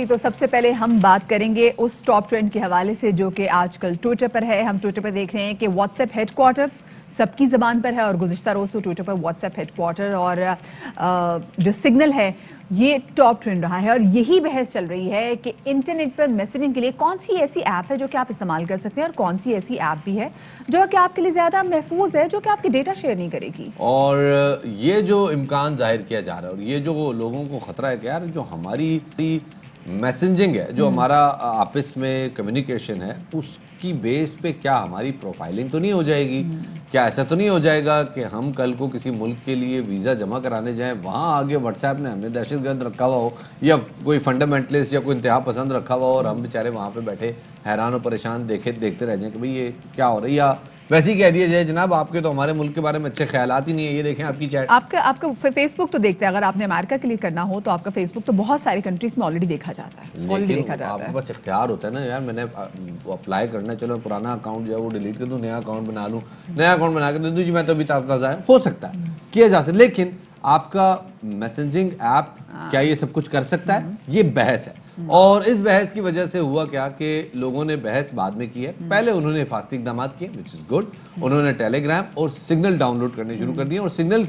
تو سب سے پہلے ہم بات کریں گے اس ٹاپ ٹرینڈ کے حوالے سے جو کہ آج کل ٹویٹر پر ہے. ہم ٹویٹر پر دیکھ رہے ہیں کہ واٹس ایپ ہیڈ کوارٹر سب کی زبان پر ہے اور گزشتہ روز تو ٹویٹر پر واٹس ایپ ہیڈ کوارٹر اور جو سگنل ہے یہ ٹاپ ٹرینڈ رہا ہے. اور یہی بحث چل رہی ہے کہ انٹرنیٹ پر میسیجنگ کے لیے کون سی ایسی ایپ ہے جو کہ آپ استعمال کر سکتے ہیں اور کون سی ایسی ایپ بھی ہے جو کہ آپ کے لیے زیادہ محفوظ ہے, جو کہ آپ کی ڈیٹا شیئر نہیں کرے گی. اور یہ جو امکان ظاہر کیا جا رہا ہے اور یہ جو لوگوں کو خطرہ ہے کہ یار جو ہماری میسنجنگ ہے, جو ہمارا آپس میں کمیونیکیشن ہے, اس کی بیس پہ کیا ہماری پروفائلنگ تو نہیں ہو جائے گی؟ کیا ایسا تو نہیں ہو جائے گا کہ ہم کل کو کسی ملک کے لیے ویزا جمع کرانے جائیں, وہاں آگے واٹس ایپ نے ہمیں دہشت گرد رکھا ہوا ہو یا کوئی فنڈامنٹلسٹ یا کوئی انتہا پسند رکھا ہوا ہو اور ہم بیچارے وہاں پہ بیٹھے حیران و پریشان دیکھتے رہ جائیں کہ بھئی یہ کیا ہو رہا ہے, یا ویسے ہی کہہ دیا جائے جناب آپ کے تو ہمارے ملک کے بارے میں اچھے خیالات ہی نہیں ہیں, یہ دیکھیں آپ کی چیٹ. آپ کا فیس بک تو دیکھتے ہیں, اگر آپ نے امریکہ کے لیے کرنا ہو تو آپ کا فیس بک تو بہت ساری کنٹریز میں آلریڈی دیکھا جاتا ہے. لیکن آپ کے پاس اختیار ہوتا ہے نا یار, میں نے اپلائی کرنا, چلو پرانا اکاؤنٹ جو ہے وہ ڈیلیٹ کر دوں, نیا اکاؤنٹ بنا لوں, نیا اکاؤنٹ بنا کے دے دوں جی میں تو ابھی تازہ ہے, ہو سکتا ہے کیا جا سکتا. لیکن آپ کا میسنجنگ ایپ کیا یہ سب کچھ کر سکتا ہے؟ یہ بحث ہے. اور اس بحث کی وجہ سے ہوا کیا کہ لوگوں نے بحث بعد میں کی ہے. پہلے انہوں نے حفاظتی اقدامات کیے which is good. انہوں نے ٹیلی گرام اور سگنل ڈاؤن لوڈ کرنے شروع کر دیے. اور سگنل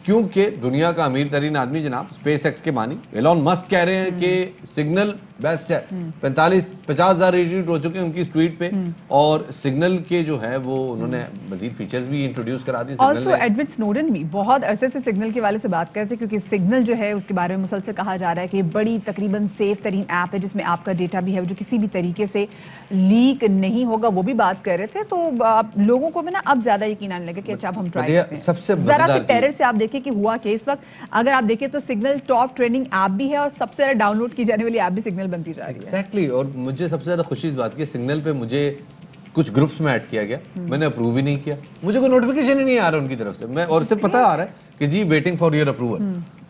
کیونکہ دنیا کا امیر ترین آدمی جناب اسپیس ایکس کے بانی ایلون مسک کہہ رہے ہیں کہ سگنل بیسٹ ہے. 50,000 ریٹویٹ ہو چکے ہیں ان کی اس ٹویٹ پہ, اور سگنل کے جو ہے وہ انہوں نے مزید فیچرز بھی انٹروڈیوس کرا دی. آلسو ایڈورڈ سنوڈن بھی بہت عرصے سے سگنل کے والے سے بات کرتے ہیں, کیونکہ سگنل جو ہے اس کے بارے میں مسلسل کہا جا رہا ہے کہ یہ بڑی تقریباً سیف ترین ایپ ہے جس میں آپ کا ڈیٹا بھی ہے جو کسی بھی طریقے سے لیک نہیں ہوگا. وہ بھی بات کر رہے تھے, تو لوگوں کو بھی نا اب زیادہ یقین آنے لگا کہ اچھا اب ہم ٹرائی کرتے ہیں. سب سے ذرا سی ٹیرر سے آپ دیکھیں کہ ہوا کہ اس وقت اگر آپ دیکھیں تو سگنل ٹاپ ٹرینڈنگ ایپ بھی ہے اور سب سے زیادہ ڈاؤن لوڈ کی جانے والی ایپ بھی سگنل بنتی جا رہی ہے. ایگزیکٹلی. اور مجھے سب سے زیادہ خوشی اس بات کی, سگنل پہ مجھے کچھ گروپس میں ایڈ کیا گیا, میں نے اپروو ہی نہیں کیا, مجھے کوئی نوٹیفیکیشن ہی نہیں آ رہا ان کی طرف سے. میں اور صرف پتہ آ رہا ہے کہ جی ویٹنگ فار یور اپروول,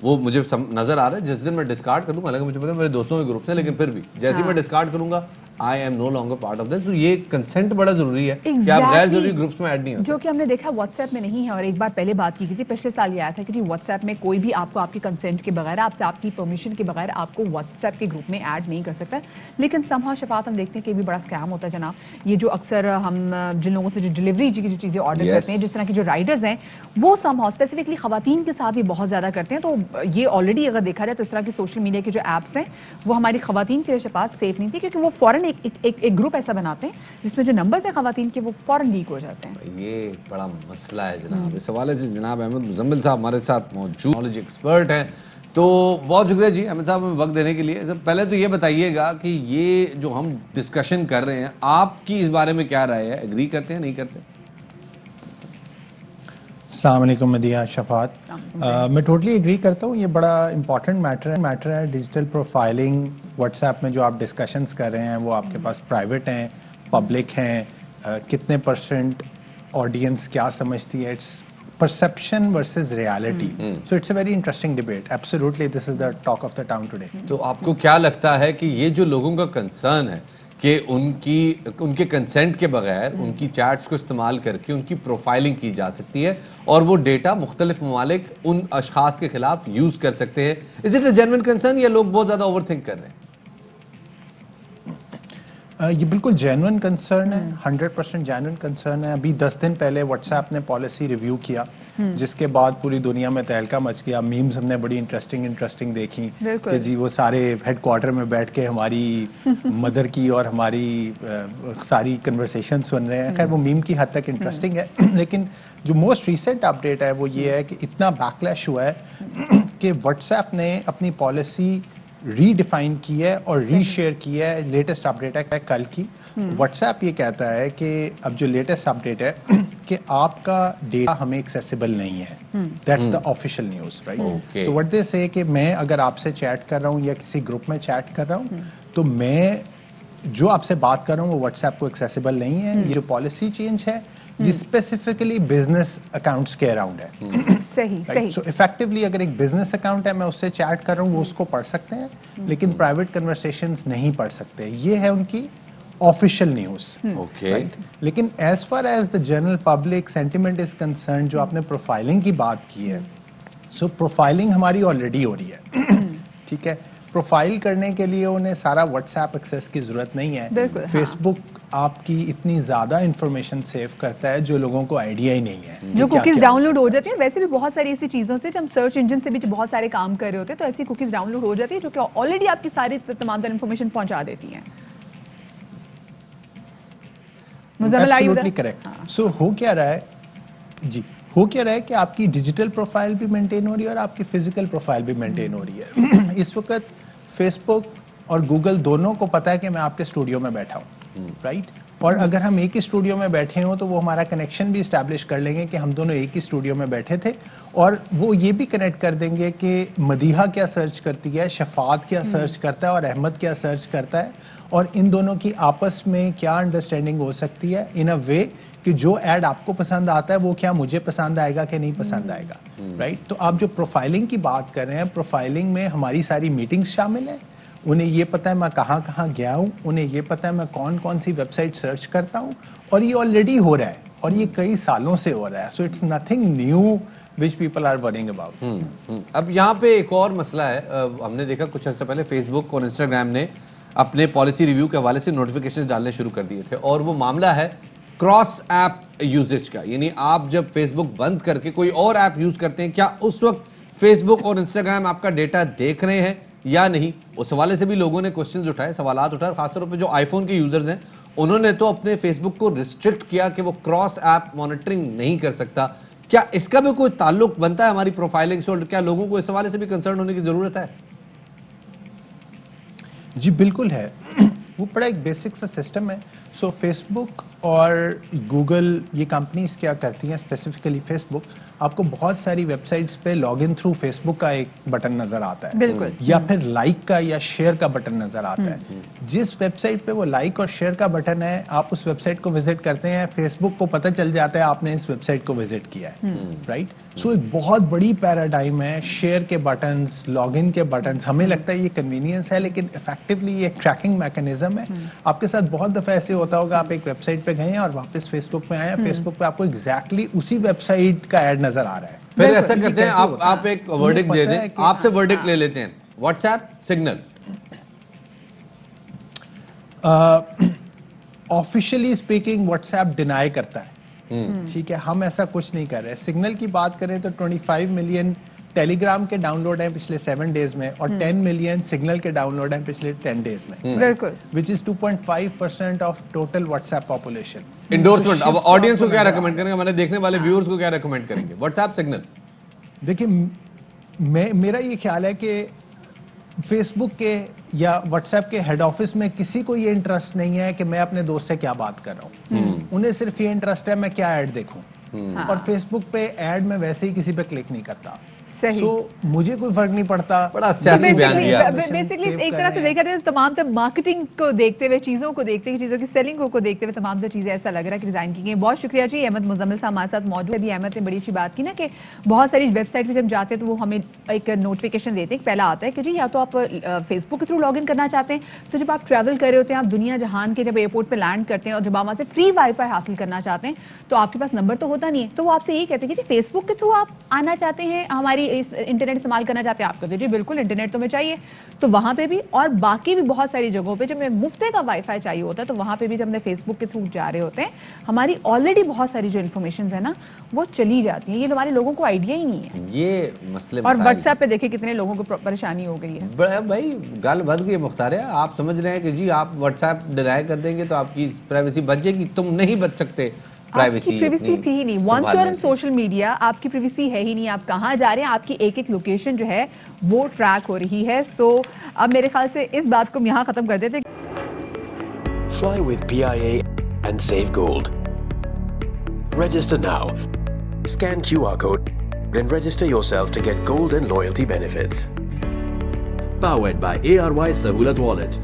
وہ مجھے نظر آ رہا ہے. جس دن میں ڈسکارڈ کر دوں, حالانکہ مجھے پتا ہے میرے دوستوں کے گروپس ہیں, لیکن پھر بھی جیسے میں ڈسکارڈ کروں گا I am no longer part of that. So یہ کنسنٹ بڑا ضروری ہے کہ آپ غیر ضروری گروپس میں ایڈ نہیں ہوتے, جو کہ ہم نے دیکھا واٹس ایپ میں نہیں ہے. اور ایک بار پہلے بات کی تھی, پچھلے سال یہ آیا تھا کہ جی واٹس ایپ میں کوئی بھی آپ کو آپ کی کنسنٹ کے بغیر, آپ سے آپ کی پرمیشن کے بغیر آپ کو واٹس ایپ کے گروپ میں ایڈ نہیں کر سکتا. لیکن سمہاؤ شفاعت ہم دیکھتے ہیں کہ یہ بھی بڑا اسکیم ہوتا ہے جناب. یہ جو اکثر ہم جن لوگوں سے جو ڈلیوری کی جو چیزیں آرڈر کرتے ہیں, جس طرح کی جو رائڈرز ہیں, وہ سمہاؤ اسپیسیفکلی خواتین کے ساتھ بھی بہت زیادہ کرتے ہیں. تو یہ آلریڈی اگر دیکھا جائے تو اس طرح کی سوشل میڈیا کے جو ایپس ہیں وہ ہماری خواتین کے لیے شفاعت سیف نہیں تھی, کیونکہ وہ فوراً ایک گروپ ایسا بناتے ہیں جس میں جو نمبرز ہیں خواتین کے وہ فوراً لیک ہو جاتے ہیں. یہ بڑا مسئلہ ہے جناب. اس حوالے سے جناب احمد مزمل صاحب ہمارے ساتھ موجود, نالج ایکسپرٹ ہیں. تو بہت شکریہ جی احمد صاحب ہمیں وقت دینے کے لیے. پہلے تو یہ بتائیے گا کہ یہ جو ہم ڈسکشن کر رہے ہیں, آپ کی اس بارے میں کیا رائے ہے؟ ایگری کرتے ہیں, نہیں کرتے؟ السلام علیکم مدیہ, شفاعت. میں ٹوٹلی ایگری کرتا ہوں, یہ بڑا امپورٹنٹ میٹر ہے. ڈیجیٹل پروفائلنگ واٹس ایپ میں جو آپ ڈسکشنز کر رہے ہیں وہ آپ کے پاس پرائیویٹ ہیں, پبلک ہیں, کتنے پرسنٹ آڈینس کیا سمجھتی ہے, it's perception versus reality. So it's a very interesting debate. Absolutely this is the talk of the town today. تو آپ کو کیا لگتا ہے کہ یہ جو لوگوں کا کنسرن ہے کہ ان کے کنسنٹ کے بغیر ان کی چیٹس کو استعمال کر کے ان کی پروفائلنگ کی جا سکتی ہے اور وہ ڈیٹا مختلف ممالک ان اشخاص کے خلاف یوز کر سکتے ہیں, is it a genuine concern یا لوگ بہت زیادہ اوور تھنک کر رہے ہیں؟ یہ بالکل جینوئن کنسرن ہے, 100% جینوئن کنسرن ہے. ابھی 10 دن پہلے واٹس ایپ نے پالیسی ریویو کیا, جس کے بعد پوری دنیا میں تہلکہ مچ گیا. میمز ہم نے بڑی انٹرسٹنگ دیکھی کہ جی وہ سارے ہیڈ کوارٹر میں بیٹھ کے ہماری مدر کی اور ہماری ساری کنورسیشن سن رہے ہیں. خیر وہ میم کی حد تک انٹرسٹنگ ہے, لیکن جو موسٹ ریسنٹ اپڈیٹ ہے وہ یہ ہے کہ اتنا بیکلیش ہوا ہے کہ واٹس ایپ نے اپنی پالیسی ری ڈیفائن کی ہے اور ری شیئر کی ہے. لیٹسٹ اپڈیٹ ہے کل کی. واٹس ایپ یہ کہتا ہے کہ اب جو لیٹسٹ اپڈیٹ ہے کہ آپ کا ڈیٹا ہمیں ایکسیسیبل نہیں ہے. That's the official news, right. So what they سے کہ میں اگر آپ سے چیٹ کر رہا ہوں یا کسی گروپ میں چیٹ کر رہا ہوں تو میں جو آپ سے بات کر رہا ہوں وہ واٹس ایپ کو ایکسیسیبل نہیں ہے. یہ جو پالیسی چینج ہے یہ اسپیسیفکلی بزنس اکاؤنٹس کے اراؤنڈ ہے. صحیح. سو افیکٹولی اگر ایک بزنس اکاؤنٹ ہے, میں اس سے چیٹ کر رہا ہوں, وہ اس کو پڑھ سکتے ہیں, لیکن پرائیویٹ کنورسیشنز نہیں پڑھ سکتے. یہ ہے ان کی آفیشیل نیوز. لیکن as far as the general public sentiment is concern, جو آپ نے پروفائلنگ کی بات کی ہے, سو پروفائلنگ ہماری آلریڈی ہو رہی ہے, ٹھیک ہے. پروفائل کرنے کے لیے انہیں سارا واٹس ایپ ایکسیس کی ضرورت نہیں ہے. فیس بک آپ کی اتنی زیادہ انفارمیشن سیو کرتا ہے جو لوگوں کو آئیڈیا ہی نہیں ہے. جو کوکیز ڈاؤن لوڈ ہو جاتی ہیں, ویسے بھی بہت ساری ایسی چیزوں سے ہم سرچ انجن سے بھی بہت سارے کام کر رہے ہوتے ہیں, تو ایسی کوکیز ڈاؤن لوڈ ہو جاتی ہے جو کہ آلریڈی آپ کی ساری تمام تر انفارمیشن پہنچا دیتی ہیں. Absolutely correct. So ہو کیا رہا ہے جی, ہو کیا رہا ہے کہ آپ کی ڈیجیٹل پروفائل بھی مینٹین ہو رہی ہے اور آپ کی فزیکل پروفائل بھی مینٹین ہو رہی ہے. اس وقت فیس بک اور گوگل دونوں کو پتا ہے کہ میں آپ کے اسٹوڈیو میں بیٹھا ہوں, رائٹ, اور اگر ہم ایک ہی اسٹوڈیو میں بیٹھے ہوں تو وہ ہمارا کنیکشن بھی اسٹیبلش کر لیں گے کہ ہم دونوں ایک ہی اسٹوڈیو میں بیٹھے تھے, اور وہ یہ بھی کنیکٹ کر دیں گے کہ مدیحہ کیا سرچ کرتی ہے, شفاعت کیا سرچ کرتا ہے اور احمد کیا سرچ کرتا ہے, اور ان دونوں کی آپس میں کیا انڈرسٹینڈنگ ہو سکتی ہے ان اے وے کہ جو ایڈ آپ کو پسند آتا ہے وہ کیا مجھے پسند آئے گا کہ نہیں پسند آئے گا, رائٹ. تو آپ جو پروفائلنگ کی بات کر رہے ہیں, پروفائلنگ میں ہماری ساری میٹنگز شامل ہیں, انہیں یہ پتہ ہے میں کہاں کہاں گیا ہوں, انہیں یہ پتہ ہے میں کون کون سی ویب سائٹ سرچ کرتا ہوں, اور یہ آلریڈی ہو رہا ہے اور یہ کئی سالوں سے ہو رہا ہے. So it's nothing new which people are worrying about. اب یہاں پہ ایک اور مسئلہ ہے, ہم نے دیکھا کچھ عرصے پہلے فیس بک اور انسٹاگرام نے اپنے پالیسی ریویو کے حوالے سے نوٹیفیکیشن ڈالنے شروع کر دیے تھے, اور وہ معاملہ ہے کراس ایپ یوزیج کا. یعنی آپ جب فیس بک بند کر کے کوئی اور ایپ یوز کرتے ہیں, کیا اس وقت فیس بک اور انسٹاگرام آپ کا ڈیٹا دیکھ رہے ہیں یا نہیں؟ اس حوالے سے بھی لوگوں نے کوشچنز اٹھائے, سوالات اٹھائے, خاص طور پہ جو آئی فون کے یوزرز ہیں انہوں نے تو اپنے فیس بک کو ریسٹرکٹ کیا کہ وہ کراس ایپ مانیٹرنگ نہیں کر سکتا. کیا اس کا بھی کوئی تعلق بنتا ہے ہماری پروفائلنگ سے, اور کیا لوگوں کو اس حوالے سے بھی کنسرن ہونے کی ضرورت ہے؟ جی بالکل ہے, وہ بڑا ایک بیسک سا سسٹم ہے. سو فیس بک اور گوگل یہ کمپنیز کیا کرتی ہیں, اسپیسیفکلی فیس بک, آپ کو بہت ساری ویب سائٹس پہ لاگ ان تھرو فیس بک کا ایک بٹن نظر آتا ہے, بالکل, یا پھر لائک کا یا شیئر کا بٹن نظر آتا ہے. جس ویب سائٹ پہ وہ لائک اور شیئر کا بٹن ہے, آپ اس ویب سائٹ کو وزٹ کرتے ہیں, فیس بک کو پتہ چل جاتا ہے آپ نے اس ویب سائٹ کو وزٹ کیا ہے, رائٹ. سو ایک بہت بڑی پیراڈائم ہے شیئر کے بٹنز, لاگ ان کے بٹنز. ہمیں لگتا ہے یہ کنوینئنس ہے, لیکن افیکٹولی یہ ایک ٹریکنگ میکینزم ہے. آپ کے ساتھ بہت دفعہ ایسے ہوتا ہوگا, آپ ایک ویب سائٹ پہ گئے ہیں اور واپس فیس بک میں آئے ہیں, فیس بک پہ آپ کو ایگزیکٹلی اسی ویب سائٹ کا ایڈ نظر آ رہا ہے. پھر ایسا کرتے ہیں, آپ ایک ورڈکٹ دے دیں, آپ سے ورڈکٹ لے لیتے ہیں, what's app, signal. Officially speaking what's app deny کرتا ہے, ٹھیک ہے, ہم ایسا کچھ نہیں کر رہے. سگنل کی بات کریں تو 25 ملین ٹیلی گرام کے ڈاؤن لوڈ ہیں پچھلے 7 ڈیز میں, اور 10 ملین سگنل کے ڈاؤن لوڈ ہیں پچھلے 10 ڈیز میں, بالکل, which is 2.5% of total what's app population. Endorsement, اب آڈینس کو کیا ریکمینڈ کریں گے, ہمارے دیکھنے والے ویورز کو کیا ریکمینڈ کریں گے؟ What's app, signal. دیکھیں میرا یہ خیال ہے کہ فیس بک کے یا واٹس ایپ کے ہیڈ آفس میں کسی کو یہ انٹرسٹ نہیں ہے کہ میں اپنے دوست سے کیا بات کر رہا ہوں, انہیں صرف یہ انٹرسٹ ہے میں کیا ایڈ دیکھوں, اور فیس بک پہ ایڈ میں ویسے ہی کسی پہ کلک نہیں کرتا. سو مجھے کوئی فرق نہیں پڑتا. بڑا سیاسی بیان دیا. بیسکلی ایک طرح سے دیکھا جائے تو تمام تر مارکیٹنگ کو دیکھتے ہوئے, چیزوں کو دیکھتے ہوئے, چیزوں کی سیلنگ کو دیکھتے ہوئے تمام تر چیزیں ایسا لگ رہا ہے کہ ڈیزائن کی گئی. بہت شکریہ جی. احمد مزمل صاحب ہمارے ساتھ موجود ہے. ابھی احمد نے بڑی اچھی بات کی نا کہ بہت ساری ویب سائٹ پہ جب جاتے ہیں تو وہ ہمیں ایک نوٹیفیکیشن دیتے ہیں. پہلا آتا ہے کہ جی یا تو آپ فیس بک کے تھرو لاگ ان کرنا چاہتے ہیں, تو جب آپ ٹریول کر رہے ہوتے ہیں, آپ دنیا جہان کے جب ایئرپورٹ پہ لینڈ کرتے ہیں اور جب آپ وہاں سے فری وائی فائی حاصل کرنا چاہتے ہیں تو آپ کے پاس نمبر تو ہوتا نہیں ہے, تو وہ آپ سے یہی کہتے ہیں کہ جی فیس بک کے تھرو آپ آنا چاہتے ہیں, ہماری انٹرنیٹ استعمال کرنا چاہتے ہیں. آپ کہتے ہیں جی بالکل انٹرنیٹ تو میں چاہیے, تو وہاں پہ بھی, اور باقی بھی بہت ساری جگہوں پہ جب میں مفتے کا وائی فائی چاہیے ہوتا ہے تو وہاں پہ بھی جب ہم فیس بک کے تھرو جا رہے ہوتے ہیں, ہماری آلریڈی بہت ساری جو انفارمیشن ہے نا وہ چلی جاتی ہیں. یہ ہمارے لوگوں کو آئیڈیا ہی نہیں ہے. یہ مسئلے اور واٹس ایپ پہ دیکھیں کتنے لوگوں کو پریشانی ہو گئی ہے. بڑا بھائی گل بد گئی مختار ہے. آپ سمجھ رہے ہیں کہ جی آپ واٹس ایپ ڈینائی کر دیں گے تو آپ کی پرائیویسی بچ جائے گی, تم نہیں بچ سکتے. پرائیویسی تھی ہی نہیں. Once you are in social media, آپ کی پرائیویسی ہے ہی نہیں. آپ کہاں جا رہے ہیں, آپ کی ایک ایک لوکیشن جو ہے وہ ٹریک ہو رہی ہے. سو اب میرے خیال سے اس بات کو ہم یہاں ختم کر دیتے. Fly with PIA and save gold. Register now. Scan QR code and register yourself to get gold and loyalty benefits. Powered by ARY Sahulat Wallet.